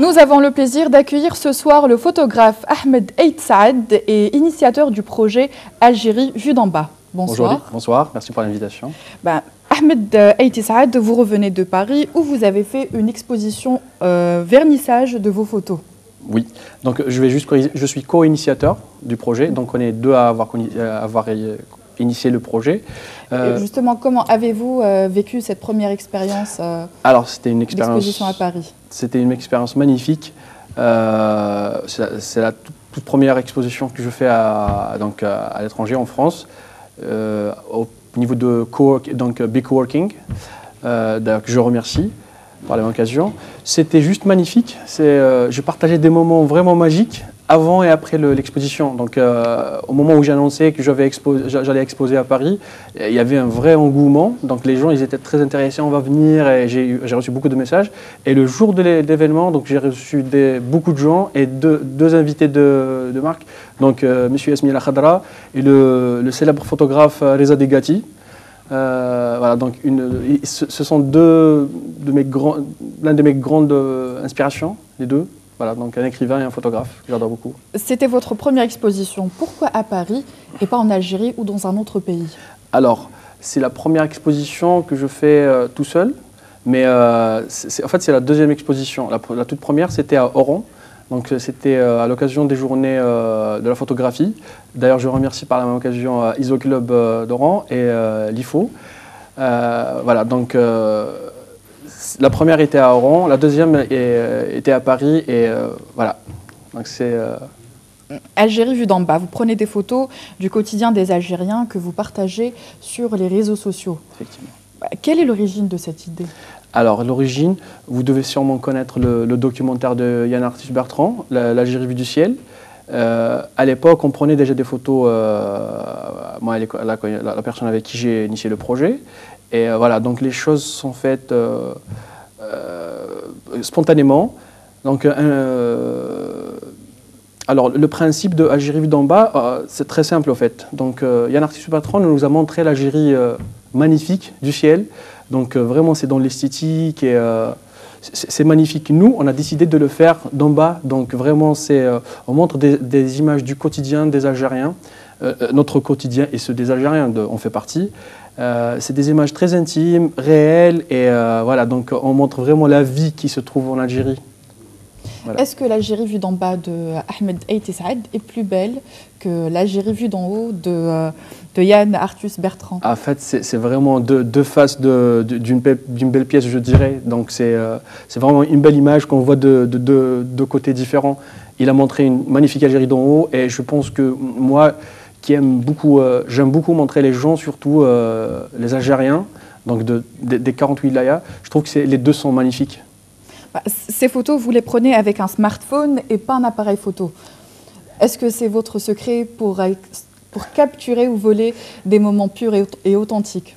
Nous avons le plaisir d'accueillir ce soir le photographe Ahmed Ait Saad et initiateur du projet Algérie vue d'en bas. Bonsoir. Bonsoir, merci pour l'invitation. Ahmed Ait Saad, vous revenez de Paris où vous avez fait une exposition vernissage de vos photos. Oui, donc je suis co-initiateur du projet, donc on est deux à avoir initié le projet. Justement, comment avez-vous vécu cette première expérience d'exposition à Paris? C'était une expérience magnifique. C'est la toute première exposition que je fais à l'étranger, en France, au niveau de Big Coworking, que je remercie par la même occasion. C'était juste magnifique. J'ai partagé des moments vraiment magiques avant et après l'exposition. Donc, au moment où j'ai annoncé que j'allais exposer à Paris, il y avait un vrai engouement. Donc, les gens, ils étaient très intéressés, on va venir. Et j'ai reçu beaucoup de messages. Et le jour de l'événement, donc j'ai reçu beaucoup de gens et deux invités de marque. Donc, Monsieur Yasmine El Khadra et le célèbre photographe Reza Degati. Voilà, donc ce sont l'un de mes grandes inspirations, les deux. Voilà, donc un écrivain et un photographe, j'adore beaucoup. C'était votre première exposition. Pourquoi à Paris et pas en Algérie ou dans un autre pays? Alors, c'est la première exposition que je fais tout seul, mais en fait c'est la deuxième exposition. La toute première, c'était à Oran. Donc c'était à l'occasion des journées de la photographie. D'ailleurs, je remercie par la même occasion ISO Club d'Oran et l'IFO. Voilà, donc la première était à Oran, la deuxième était à Paris et voilà. Donc c'est Algérie vue d'en bas. Vous prenez des photos du quotidien des Algériens que vous partagez sur les réseaux sociaux. Effectivement. Quelle est l'origine de cette idée? Alors, l'origine, vous devez sûrement connaître le documentaire de Yann Arthus-Bertrand, l'Algérie vue du ciel. À l'époque, on prenait déjà des photos, moi, la personne avec qui j'ai initié le projet. Et voilà, donc les choses sont faites spontanément. Donc, alors, le principe de Algérie vue d'en bas, c'est très simple, en fait. Donc, Yann Arthus-Bertrand nous a montré l'Algérie magnifique du ciel. Donc vraiment, c'est dans l'esthétique et c'est magnifique. Nous, on a décidé de le faire d'en bas. Donc vraiment, on montre des images du quotidien des Algériens, notre quotidien et ceux des Algériens, on fait partie. C'est des images très intimes, réelles et voilà. Donc on montre vraiment la vie qui se trouve en Algérie. Voilà. Est-ce que l'Algérie vue d'en bas de Ahmed Ait Saad est plus belle que l'Algérie vue d'en haut de Yann Arthus-Bertrand? En fait, c'est vraiment deux faces d'une belle pièce, je dirais. Donc c'est vraiment une belle image qu'on voit de deux côtés différents. Il a montré une magnifique Algérie d'en haut et je pense que moi, qui j'aime beaucoup montrer les gens, surtout les Algériens, donc des 48 wilayas, je trouve que les deux sont magnifiques. Ces photos, vous les prenez avec un smartphone et pas un appareil photo. Est-ce que c'est votre secret pour capturer ou voler des moments purs et authentiques?